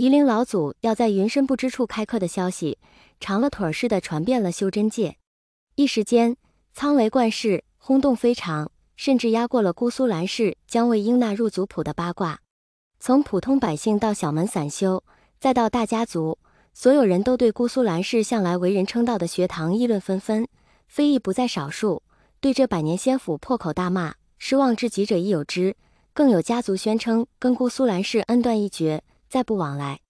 夷陵老祖要在云深不知处开课的消息，长了腿似的传遍了修真界。一时间，苍雷冠世，轰动非常，甚至压过了姑苏蓝氏将为应纳入族谱的八卦。从普通百姓到小门散修，再到大家族，所有人都对姑苏蓝氏向来为人称道的学堂议论纷纷，非议不在少数，对这百年仙府破口大骂，失望至极者亦有之。更有家族宣称跟姑苏蓝氏恩断义绝，再不往来。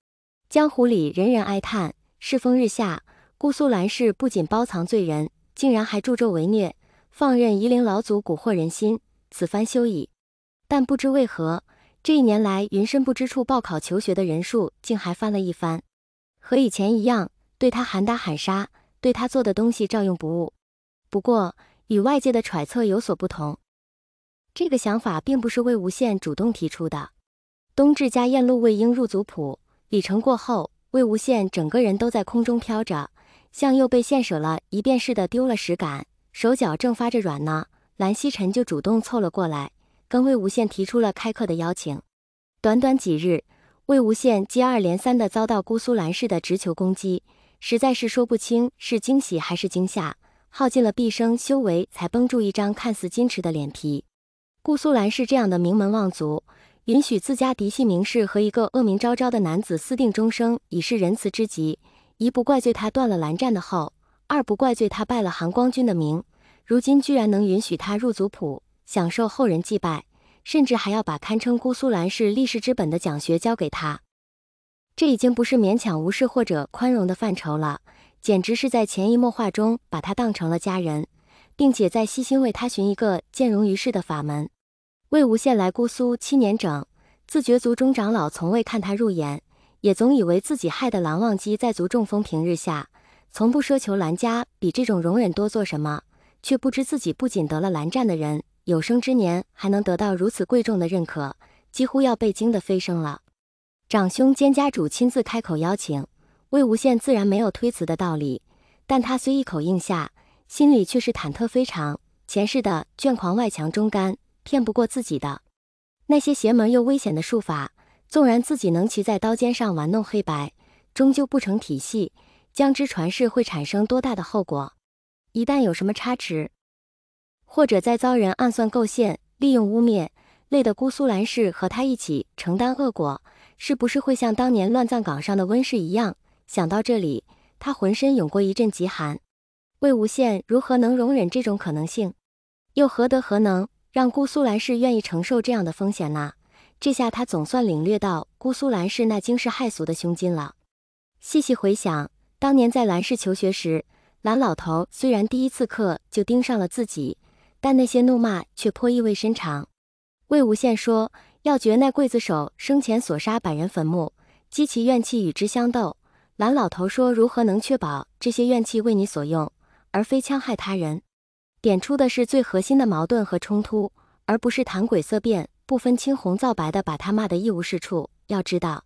江湖里人人哀叹，世风日下，姑苏蓝氏不仅包藏罪人，竟然还助纣为虐，放任夷陵老祖蛊惑人心，此番休矣。但不知为何，这一年来云深不知处报考求学的人数竟还翻了一番，和以前一样，对他喊打喊杀，对他做的东西照用不误。不过与外界的揣测有所不同，这个想法并不是魏无羡主动提出的。冬至家燕路未应入族谱，礼成过后，魏无羡整个人都在空中飘着，像又被献舍了一遍似的丢了实感，手脚正发着软呢，蓝曦臣就主动凑了过来，跟魏无羡提出了开课的邀请。短短几日，魏无羡接二连三地遭到姑苏蓝氏的直球攻击，实在是说不清是惊喜还是惊吓，耗尽了毕生修为才绷住一张看似矜持的脸皮。姑苏蓝氏这样的名门望族，允许自家嫡系名士和一个恶名昭昭的男子私定终生，已是仁慈之极。一不怪罪他断了蓝湛的后，二不怪罪他败了韩光君的名，如今居然能允许他入族谱，享受后人祭拜，甚至还要把堪称姑苏蓝氏立世之本的讲学交给他。这已经不是勉强无视或者宽容的范畴了，简直是在潜移默化中把他当成了家人，并且在悉心为他寻一个见容于世的法门。魏无羡来姑苏7年整，自觉族中长老从未看他入眼，也总以为自己害得蓝忘机在族中风评日下，从不奢求蓝家比这种容忍多做什么，却不知自己不仅得了蓝湛的人，有生之年还能得到如此贵重的认可，几乎要被惊得飞升了。长兄兼家主亲自开口邀请，魏无羡自然没有推辞的道理，但他虽一口应下，心里却是忐忑非常。前世的倦狂外强中干，骗不过自己的。那些邪门又危险的术法，纵然自己能骑在刀尖上玩弄黑白，终究不成体系，将之传世会产生多大的后果？一旦有什么差池，或者再遭人暗算构陷，利用污蔑，累得姑苏蓝氏和他一起承担恶果，是不是会像当年乱葬岗上的温氏一样？想到这里，他浑身涌过一阵极寒。魏无羡如何能容忍这种可能性？又何能让姑苏蓝氏愿意承受这样的风险呢？这下他总算领略到姑苏蓝氏那惊世骇俗的胸襟了。细细回想，当年在蓝氏求学时，蓝老头虽然第一次课就盯上了自己，但那些怒骂却颇意味深长。魏无羡说要绝那刽子手生前所杀百人坟墓，激其怨气与之相斗。蓝老头说如何能确保这些怨气为你所用，而非戕害他人？点出的是最核心的矛盾和冲突，而不是谈鬼色变，不分青红皂白的把他骂得一无是处。要知道，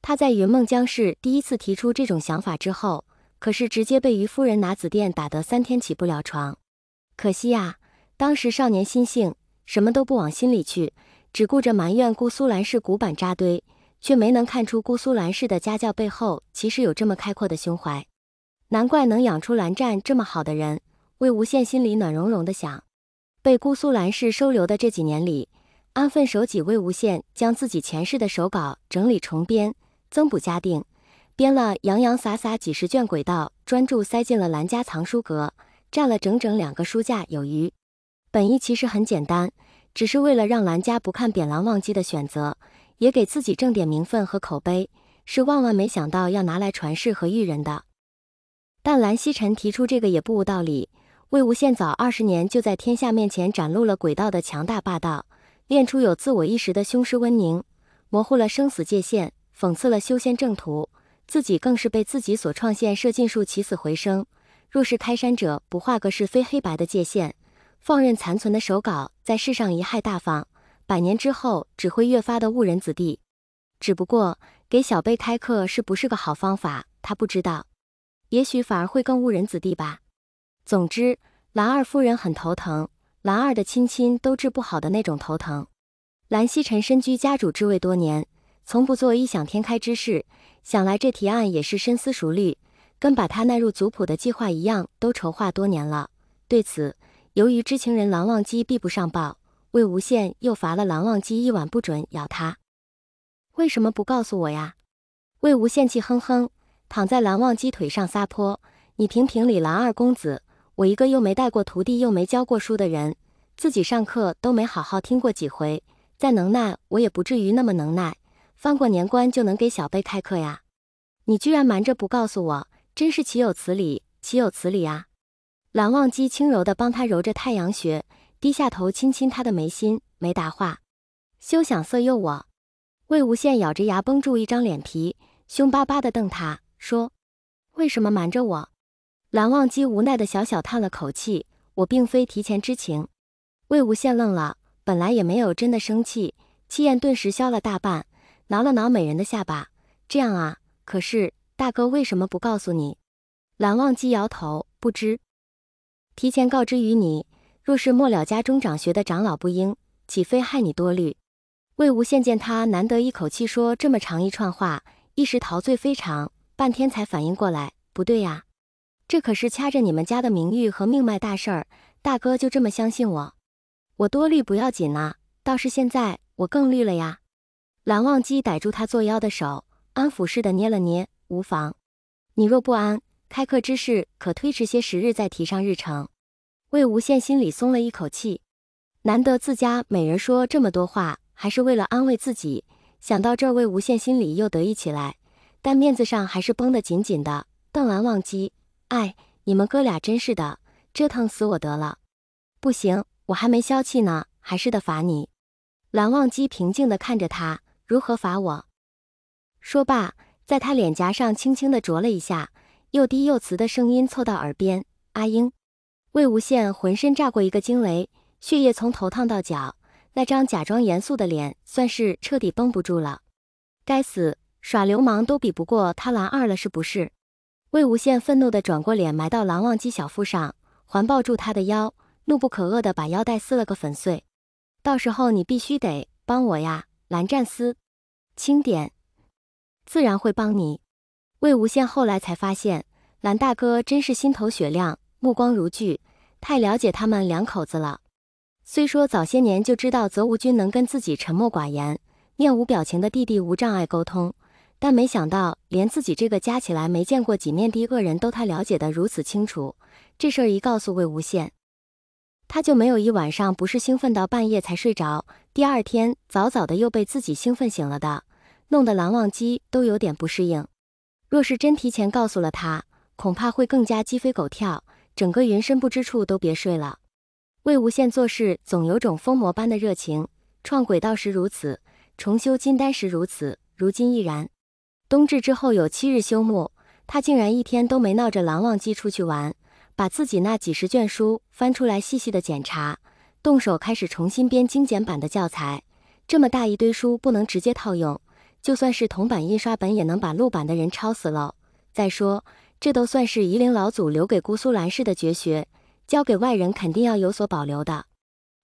他在云梦江氏第一次提出这种想法之后，可是直接被于夫人拿紫电打得3天起不了床。可惜呀，当时少年心性，什么都不往心里去，只顾着埋怨姑苏蓝氏古板扎堆，却没能看出姑苏蓝氏的家教背后其实有这么开阔的胸怀。难怪能养出蓝湛这么好的人。魏无羡心里暖融融的想，被姑苏蓝氏收留的这几年里，安分守己魏无羡将自己前世的手稿整理重编，增补加订，编了洋洋洒洒几十卷轨道，专注塞进了蓝家藏书阁，占了整整2个书架有余。本意其实很简单，只是为了让蓝家不看扁蓝忘机的选择，也给自己挣点名分和口碑，是万万没想到要拿来传世和育人的。但蓝曦臣提出这个也不无道理。魏无羡早20年就在天下面前展露了轨道的强大霸道，练出有自我意识的凶尸温宁，模糊了生死界限，讽刺了修仙正途，自己更是被自己所创现射尽数起死回生。若是开山者不画个是非黑白的界限，放任残存的手稿在世上贻害大方，100年之后只会越发的误人子弟。只不过给小辈开课是不是个好方法，他不知道，也许反而会更误人子弟吧。总之，蓝二夫人很头疼，蓝二的亲都治不好的那种头疼。蓝曦臣身居家主之位多年，从不做异想天开之事，想来这提案也是深思熟虑，跟把他纳入族谱的计划一样，都筹划多年了。对此，由于知情人蓝忘机必不上报，魏无羡又罚了蓝忘机一晚不准咬他。为什么不告诉我呀？魏无羡气哼哼，躺在蓝忘机腿上撒泼。你评评理，蓝二公子，我一个又没带过徒弟又没教过书的人，自己上课都没好好听过几回，再能耐我也不至于那么能耐，翻过年关就能给小辈开课呀。你居然瞒着不告诉我，真是岂有此理，岂有此理啊！蓝忘机轻柔地帮他揉着太阳穴，低下头亲亲他的眉心，没答话。休想色诱我！魏无羡咬着牙绷住一张脸皮，凶巴巴地瞪他，说：为什么瞒着我？蓝忘机无奈地小小叹了口气，我并非提前知情。魏无羡愣了，本来也没有真的生气，气焰顿时消了大半，挠了挠美人的下巴，这样啊，可是大哥为什么不告诉你？蓝忘机摇头，不知。提前告知于你，若是末了家中长学的长老不应，岂非害你多虑？魏无羡见他难得一口气说这么长一串话，一时陶醉非常，半天才反应过来，不对呀，这可是掐着你们家的名誉和命脉大事儿，大哥就这么相信我？我多虑不要紧啊，倒是现在我更虑了呀。蓝忘机逮住他作妖的手，安抚似的捏了捏，无妨。你若不安，开课之事可推迟些时日再提上日程。魏无羡心里松了一口气，难得自家美人说这么多话，还是为了安慰自己。想到这儿，魏无羡心里又得意起来，但面子上还是绷得紧紧的，瞪蓝忘机。哎，你们哥俩真是的，折腾死我得了。不行，我还没消气呢，还是得罚你。蓝忘机平静地看着他，如何罚我？说罢，在他脸颊上轻轻地啄了一下，又低又瓷的声音凑到耳边：阿英。魏无羡浑身炸过一个惊雷，血液从头烫到脚，那张假装严肃的脸算是彻底绷不住了。该死，耍流氓都比不过他蓝二了是不是？魏无羡愤怒地转过脸埋到蓝忘机小腹上，环抱住他的腰，怒不可遏地把腰带撕了个粉碎。到时候你必须得帮我呀，蓝战司。轻点。自然会帮你。魏无羡后来才发现，蓝大哥真是心头雪亮，目光如炬，太了解他们两口子了。虽说早些年就知道泽无君能跟自己沉默寡言、面无表情的弟弟无障碍沟通，但没想到连自己这个加起来没见过几面的恶人都他了解得如此清楚。这事儿一告诉魏无羡，他就没有一晚上不是兴奋到半夜才睡着，第二天早早的又被自己兴奋醒了的，弄得蓝忘机都有点不适应。若是真提前告诉了他，恐怕会更加鸡飞狗跳，整个云深不知处都别睡了。魏无羡做事总有种疯魔般的热情，创轨道时如此，重修金丹时如此，如今亦然。冬至之后有7日休沐，他竟然一天都没闹着蓝忘机出去玩，把自己那几十卷书翻出来细细的检查，动手开始重新编精简版的教材。这么大一堆书不能直接套用，就算是铜版印刷本也能把录版的人抄死喽。再说，这都算是夷陵老祖留给姑苏蓝氏的绝学，交给外人肯定要有所保留的。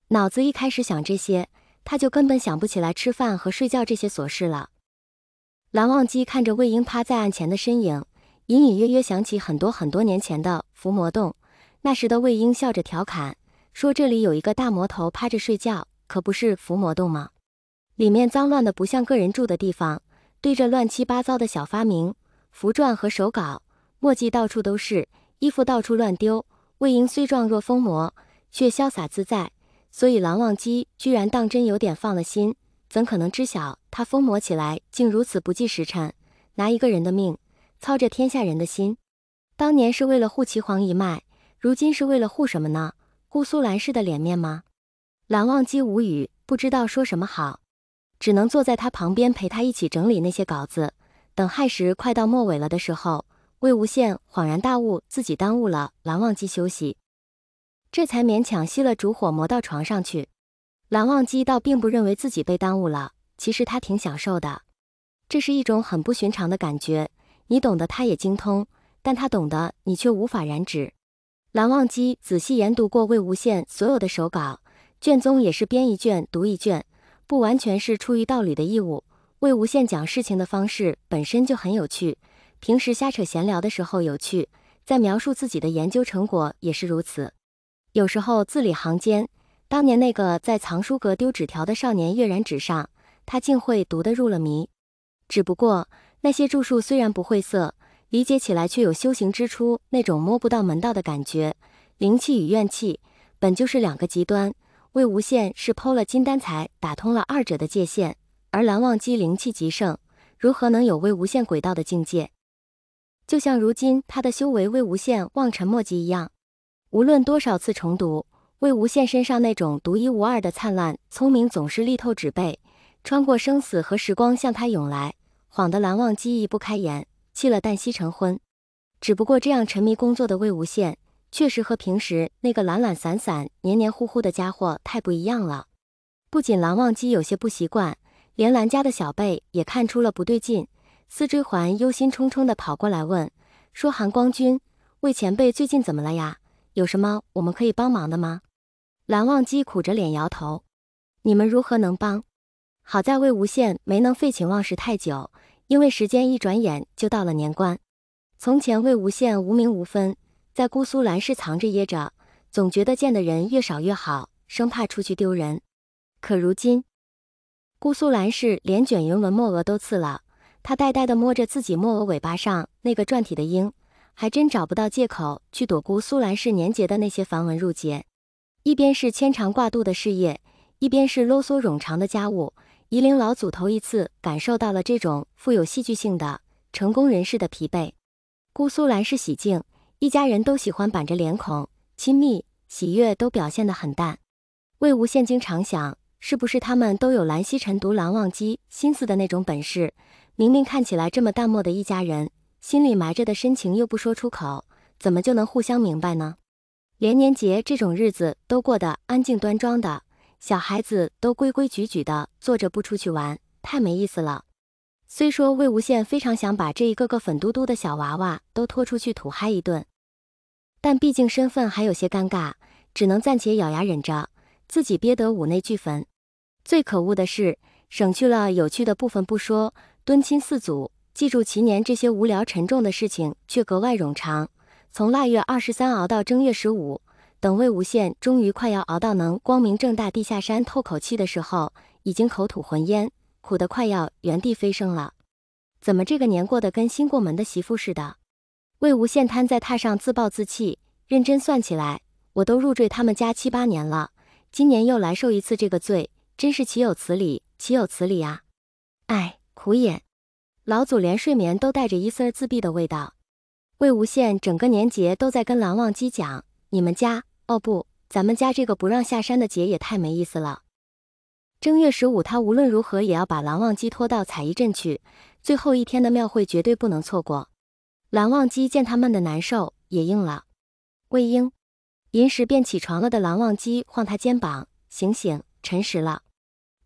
脑子一开始想这些，他就根本想不起来吃饭和睡觉这些琐事了。蓝忘机看着魏婴趴在案前的身影，隐隐约约想起很多年前的伏魔洞。那时的魏婴笑着调侃说，这里有一个大魔头趴着睡觉，可不是伏魔洞吗？里面脏乱的不像个人住的地方，堆着乱七八糟的小发明、符篆和手稿，墨迹到处都是，衣服到处乱丢。魏婴虽状若疯魔，却潇洒自在，所以蓝忘机居然当真有点放了心，怎可能知晓他疯魔起来竟如此不计时辰，拿一个人的命，操着天下人的心。当年是为了护齐皇一脉，如今是为了护什么呢？姑苏蓝氏的脸面吗？蓝忘机无语，不知道说什么好，只能坐在他旁边陪他一起整理那些稿子。等亥时快到末尾了的时候，魏无羡恍然大悟，自己耽误了蓝忘机休息，这才勉强熄了烛火，磨到床上去。蓝忘机倒并不认为自己被耽误了，其实他挺享受的，这是一种很不寻常的感觉。你懂得他也精通，但他懂得你却无法染指。蓝忘机仔细研读过魏无羡所有的手稿，卷宗也是编一卷读一卷，不完全是出于道理的义务。魏无羡讲事情的方式本身就很有趣，平时瞎扯闲聊的时候有趣，在描述自己的研究成果也是如此。有时候字里行间，当年那个在藏书阁丢纸条的少年跃然纸上，他竟会读得入了迷。只不过那些著述虽然不晦涩，理解起来却有修行之初那种摸不到门道的感觉。灵气与怨气本就是两个极端，魏无羡是剖了金丹才打通了二者的界限，而蓝忘机灵气极盛，如何能有魏无羡轨道的境界？就像如今他的修为魏无羡望尘莫及一样，无论多少次重读，魏无羡身上那种独一无二的灿烂聪明总是力透纸背，穿过生死和时光向他涌来，晃得蓝忘机移不开眼，气了旦夕成昏。只不过这样沉迷工作的魏无羡，确实和平时那个懒懒散散、黏黏糊糊的家伙太不一样了。不仅蓝忘机有些不习惯，连蓝家的小贝也看出了不对劲。司追环忧心忡忡地跑过来问，说寒光君，魏前辈最近怎么了呀？有什么我们可以帮忙的吗？蓝忘机苦着脸摇头，你们如何能帮？好在魏无羡没能废寝忘食太久，因为时间一转眼就到了年关。从前魏无羡无名无分，在姑苏蓝氏藏着掖着，总觉得见的人越少越好，生怕出去丢人。可如今，姑苏蓝氏连卷云纹墨额都刺了，他呆呆地摸着自己墨额尾巴上那个篆体的鹰，还真找不到借口去躲姑苏蓝氏年节的那些繁文缛节。一边是牵肠挂肚的事业，一边是啰嗦冗长的家务，夷陵老祖头一次感受到了这种富有戏剧性的成功人士的疲惫。姑苏蓝氏喜静，一家人都喜欢板着脸孔，亲密喜悦都表现得很淡。魏无羡经常想，是不是他们都有蓝曦臣读蓝忘机心思的那种本事？明明看起来这么淡漠的一家人，心里埋着的深情又不说出口，怎么就能互相明白呢？连年节这种日子都过得安静端庄的，小孩子都规规矩矩的坐着不出去玩，太没意思了。虽说魏无羡非常想把这一个个粉嘟嘟的小娃娃都拖出去土嗨一顿，但毕竟身份还有些尴尬，只能暂且咬牙忍着，自己憋得五内俱焚。最可恶的是，省去了有趣的部分不说，敦亲四祖记住其年这些无聊沉重的事情却格外冗长。从腊月23熬到正月15，等魏无羡终于快要熬到能光明正大地下山透口气的时候，已经口吐浑烟，苦得快要原地飞升了。怎么这个年过得跟新过门的媳妇似的？魏无羡瘫在榻上自暴自弃，认真算起来，我都入赘他们家7、8年了，今年又来受一次这个罪，真是岂有此理，岂有此理啊！哎，苦也！老祖连睡眠都带着一丝自闭的味道。魏无羡整个年节都在跟蓝忘机讲，你们家，哦不，咱们家这个不让下山的节也太没意思了。正月15他无论如何也要把蓝忘机拖到彩衣镇去，最后一天的庙会绝对不能错过。蓝忘机见他闷得难受，也应了。魏婴，临时便起床了的蓝忘机晃他肩膀，醒醒，辰时了。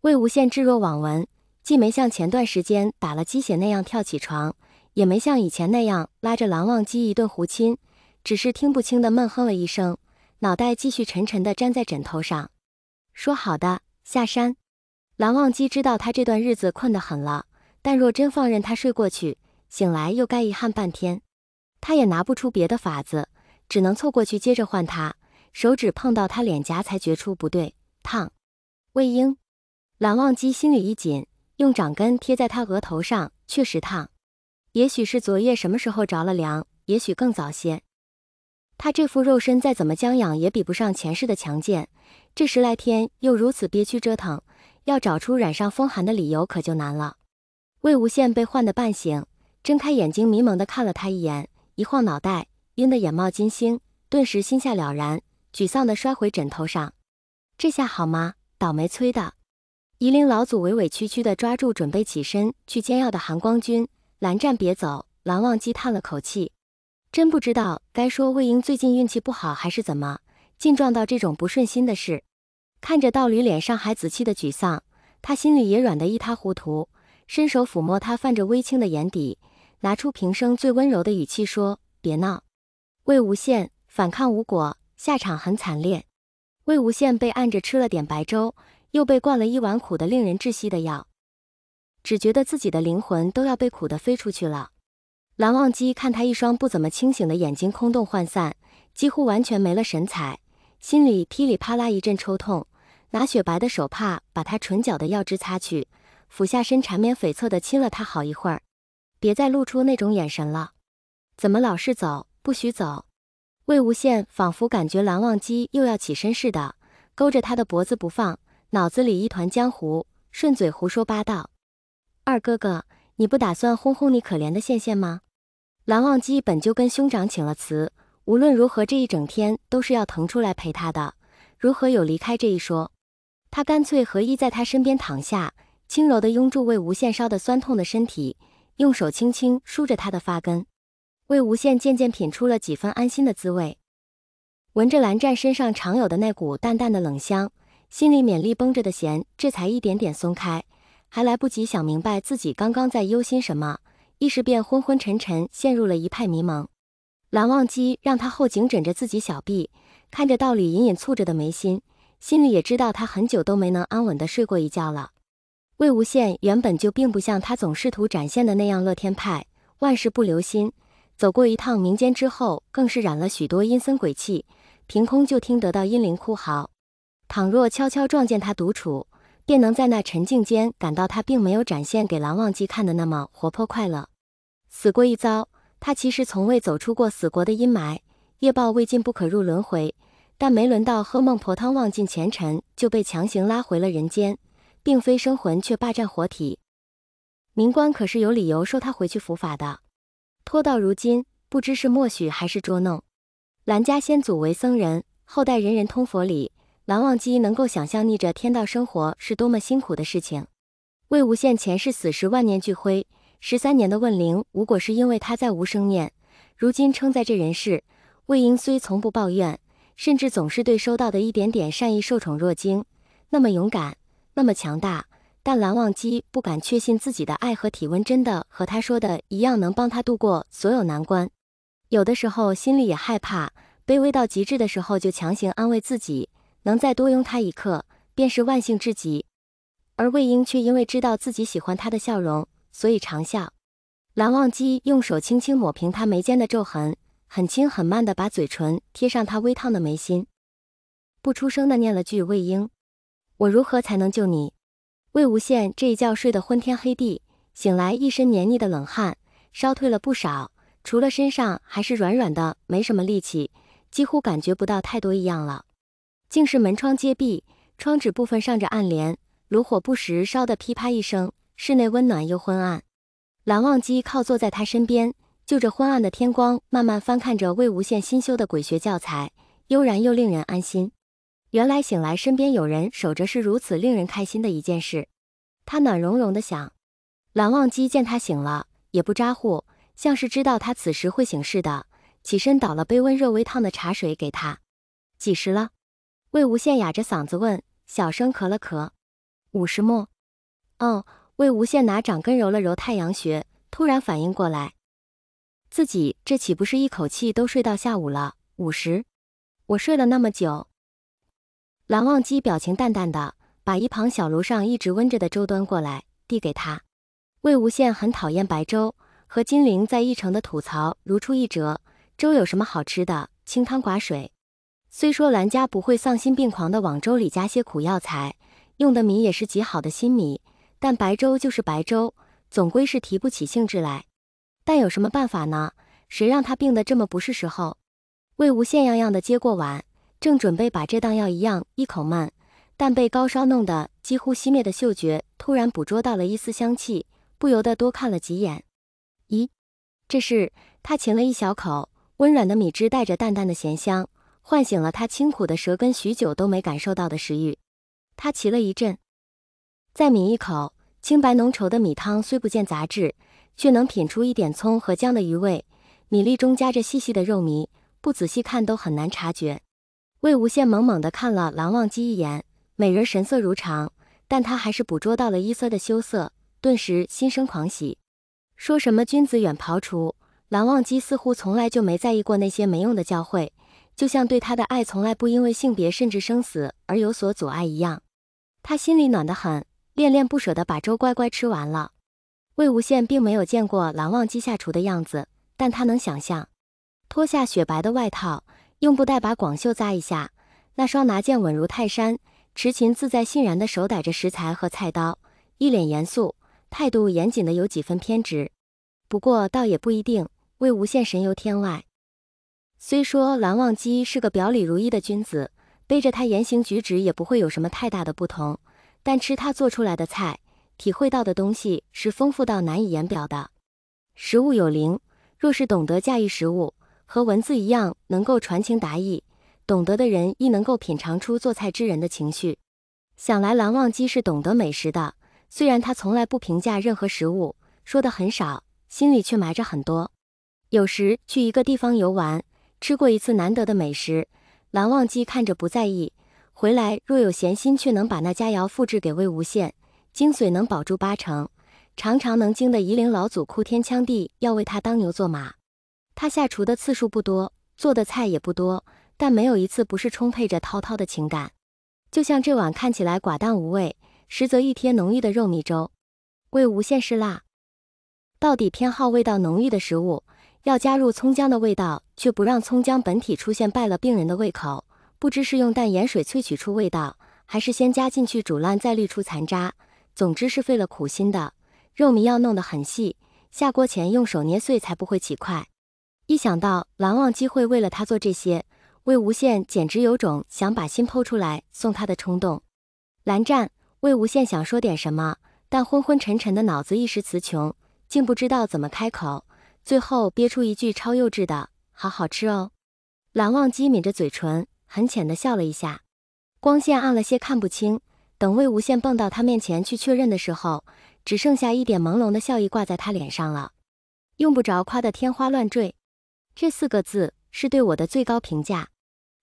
魏无羡置若罔闻，既没像前段时间打了鸡血那样跳起床，也没像以前那样拉着蓝忘机一顿胡亲，只是听不清的闷哼了一声，脑袋继续沉沉地粘在枕头上。说好的，下山。蓝忘机知道他这段日子困得很了，但若真放任他睡过去，醒来又该遗憾半天。他也拿不出别的法子，只能凑过去接着唤他，手指碰到他脸颊才觉出不对，烫。魏婴，蓝忘机心里一紧，用掌根贴在他额头上，确实烫。也许是昨夜什么时候着了凉，也许更早些。他这副肉身再怎么将养也比不上前世的强健，这10来天又如此憋屈折腾，要找出染上风寒的理由可就难了。魏无羡被唤得半醒，睁开眼睛迷蒙地看了他一眼，一晃脑袋，晕得眼冒金星，顿时心下了然，沮丧地摔回枕头上。这下好吗？倒霉催的。夷陵老祖委委屈屈地抓住准备起身去煎药的寒光君，蓝湛别走。蓝忘机叹了口气，真不知道该说魏婴最近运气不好还是怎么，竟撞到这种不顺心的事。看着道侣脸上还仔气的沮丧，他心里也软得一塌糊涂，伸手抚摸他泛着微青的眼底，拿出平生最温柔的语气说，别闹。魏无羡反抗无果，下场很惨烈。魏无羡被按着吃了点白粥，又被灌了一碗苦得令人窒息的药。只觉得自己的灵魂都要被苦得飞出去了。蓝忘机看他一双不怎么清醒的眼睛空洞涣散，几乎完全没了神采，心里噼里啪啦一阵抽痛，拿雪白的手帕把他唇角的药汁擦去，俯下身缠绵悱恻地亲了他好一会儿。别再露出那种眼神了，怎么老是走，不许走。魏无羡仿佛感觉蓝忘机又要起身似的，勾着他的脖子不放，脑子里一团浆糊，顺嘴胡说八道。二哥哥，你不打算轰轰你可怜的羡羡吗？蓝忘机本就跟兄长请了辞，无论如何这一整天都是要腾出来陪他的，如何有离开这一说？他干脆合衣在他身边躺下，轻柔地拥住魏无羡烧得酸痛的身体，用手轻轻梳着他的发根。魏无羡渐渐品出了几分安心的滋味，闻着蓝湛身上常有的那股淡淡的冷香，心里勉力绷着的弦这才一点点松开，还来不及想明白自己刚刚在忧心什么，一时便昏昏沉沉陷入了一派迷蒙。蓝忘机让他后颈枕着自己小臂，看着道里隐隐蹙着的眉心，心里也知道他很久都没能安稳地睡过一觉了。魏无羡原本就并不像他总试图展现的那样乐天派，万事不留心，走过一趟民间之后，更是染了许多阴森鬼气，凭空就听得到阴灵哭嚎。倘若悄悄撞见他独处，便能在那沉静间感到他并没有展现给蓝忘机看的那么活泼快乐。死过一遭，他其实从未走出过死国的阴霾，业报未尽不可入轮回，但没轮到喝孟婆汤忘尽前尘，就被强行拉回了人间，并非生魂却霸占活体。冥官可是有理由收他回去伏法的，拖到如今，不知是默许还是捉弄。蓝家先祖为僧人，后代人人通佛理，蓝忘机能够想象逆着天道生活是多么辛苦的事情。魏无羡前世死时万念俱灰，13年的问灵无果是因为他再无生念，如今称在这人世，魏婴虽从不抱怨，甚至总是对收到的一点点善意受宠若惊，那么勇敢，那么强大，但蓝忘机不敢确信自己的爱和体温真的和他说的一样能帮他度过所有难关。有的时候心里也害怕，卑微到极致的时候就强行安慰自己，能再多拥他一刻，便是万幸至极。而魏婴却因为知道自己喜欢他的笑容，所以常笑。蓝忘机用手轻轻抹平他眉间的皱痕，很轻很慢地把嘴唇贴上他微烫的眉心，不出声地念了句：魏婴，我如何才能救你？魏无羡这一觉睡得昏天黑地，醒来一身黏腻的冷汗，烧退了不少，除了身上还是软软的，没什么力气，几乎感觉不到太多异样了。竟是门窗皆闭，窗纸部分上着暗帘，炉火不时烧得噼啪一声，室内温暖又昏暗。蓝忘机靠坐在他身边，就着昏暗的天光慢慢翻看着魏无羡新修的鬼学教材，悠然又令人安心。原来醒来身边有人守着是如此令人开心的一件事，他暖融融地想。蓝忘机见他醒了，也不咋呼，像是知道他此时会醒似的，起身倒了杯温热微烫的茶水给他。几时了？魏无羡哑着嗓子问，小声咳了咳。50末。哦，魏无羡拿掌根揉了揉太阳穴，突然反应过来，自己这岂不是一口气都睡到下午了？50？我睡了那么久。蓝忘机表情淡淡的，把一旁小炉上一直温着的粥端过来，递给他。魏无羡很讨厌白粥，和金陵在一城的吐槽如出一辙，粥有什么好吃的，清汤寡水。虽说蓝家不会丧心病狂的往粥里加些苦药材，用的米也是极好的新米，但白粥就是白粥，总归是提不起兴致来。但有什么办法呢？谁让他病得这么不是时候？魏无羡样样的接过碗，正准备把这当药一样一口闷，但被高烧弄得几乎熄灭的嗅觉突然捕捉到了一丝香气，不由得多看了几眼。咦，这是？他噙了一小口，温软的米汁带着淡淡的咸香，唤醒了他清苦的舌根许久都没感受到的食欲。他齐了一阵，再抿一口，清白浓稠的米汤虽不见杂质，却能品出一点葱和姜的余味，米粒中夹着细细的肉糜，不仔细看都很难察觉。魏无羡猛猛地看了蓝忘机一眼，美人神色如常，但他还是捕捉到了一丝的羞涩，顿时心生狂喜。说什么君子远庖厨，蓝忘机似乎从来就没在意过那些没用的教诲，就像对他的爱从来不因为性别甚至生死而有所阻碍一样。他心里暖得很，恋恋不舍地把粥乖乖吃完了。魏无羡并没有见过蓝忘机下厨的样子，但他能想象，脱下雪白的外套，用布袋把广袖扎一下，那双拿剑稳如泰山、持琴自在欣然的手逮着食材和菜刀，一脸严肃，态度严谨的有几分偏执。不过倒也不一定，魏无羡神游天外。虽说蓝忘机是个表里如一的君子，背着他言行举止也不会有什么太大的不同，但吃他做出来的菜，体会到的东西是丰富到难以言表的。食物有灵，若是懂得驾驭食物，和文字一样能够传情达意，懂得的人亦能够品尝出做菜之人的情绪。想来蓝忘机是懂得美食的，虽然他从来不评价任何食物，说的很少，心里却埋着很多。有时去一个地方游玩，吃过一次难得的美食，蓝忘机看着不在意，回来若有闲心，却能把那佳肴复制给魏无羡，精髓能保住80%，常常能惊得夷陵老祖哭天抢地，要为他当牛做马。他下厨的次数不多，做的菜也不多，但没有一次不是充沛着滔滔的情感。就像这碗看起来寡淡无味，实则一贴浓郁的肉蜜粥。魏无羡是辣，到底偏好味道浓郁的食物，要加入葱姜的味道，却不让葱姜本体出现败了病人的胃口。不知是用淡盐水萃取出味道，还是先加进去煮烂再滤出残渣，总之是费了苦心的。肉糜要弄得很细，下锅前用手捏碎才不会起块。一想到蓝忘机会为了他做这些，魏无羡简直有种想把心剖出来送他的冲动。蓝湛，魏无羡想说点什么，但昏昏沉沉的脑子一时词穷，竟不知道怎么开口，最后憋出一句超幼稚的“好好吃哦”。蓝忘机抿着嘴唇，很浅的笑了一下，光线暗了些看不清，等魏无羡蹦到他面前去确认的时候，只剩下一点朦胧的笑意挂在他脸上了。用不着夸得天花乱坠，这4个字是对我的最高评价。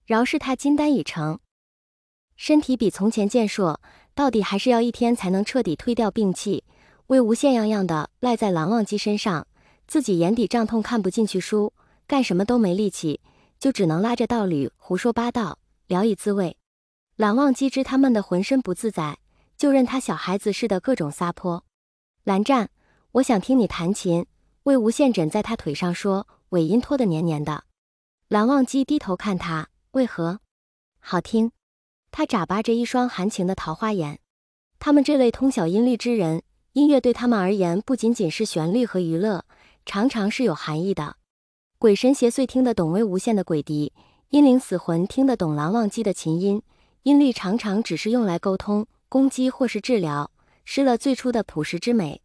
饶是他金丹已成，身体比从前健硕，到底还是要1天才能彻底退掉病气。魏无羡样样的赖在蓝忘机身上，自己眼底胀痛看不进去书，干什么都没力气，就只能拉着道侣胡说八道，聊以自慰。蓝忘机知他闷得浑身不自在，就任他小孩子似的各种撒泼。蓝湛，我想听你弹琴。魏无羡枕在他腿上说，尾音拖得黏黏的。蓝忘机低头看他，为何？好听。他眨巴着一双含情的桃花眼。他们这类通晓音律之人，音乐对他们而言不仅仅是旋律和娱乐，常常是有含义的。鬼神邪祟听得懂魏无羡的鬼笛，阴灵死魂听得懂蓝忘机的琴音。音律常常只是用来沟通、攻击或是治疗，失了最初的朴实之美。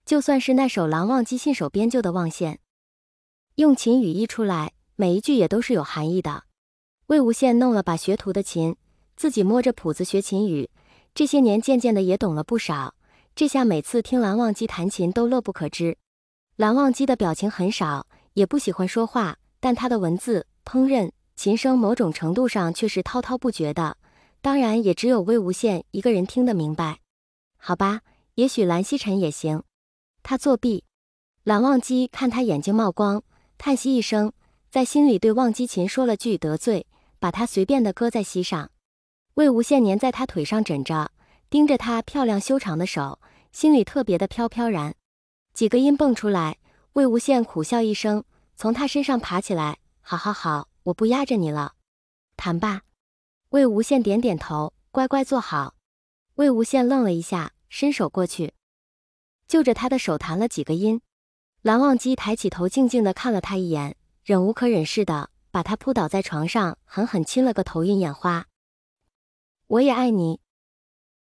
就算是那首蓝忘机信手编就的望线，用琴语译出来，每一句也都是有含义的。魏无羡弄了把学徒的琴，自己摸着谱子学琴语，这些年渐渐的也懂了不少。这下每次听蓝忘机弹琴都乐不可支。蓝忘机的表情很少，也不喜欢说话，但他的文字、烹饪、琴声某种程度上却是滔滔不绝的，当然也只有魏无羡一个人听得明白。好吧，也许蓝曦臣也行。他作弊。蓝忘机看他眼睛冒光，叹息一声，在心里对忘机琴说了句得罪，把他随便的搁在膝上。魏无羡粘在他腿上枕着，盯着他漂亮修长的手，心里特别的飘飘然。几个音蹦出来，魏无羡苦笑一声，从他身上爬起来，好好好，我不压着你了，弹吧。魏无羡点点头，乖乖坐好。魏无羡愣了一下，伸手过去，就着他的手弹了几个音。蓝忘机抬起头静静地看了他一眼，忍无可忍似的把他扑倒在床上，狠狠亲了个头晕眼花。我也爱你。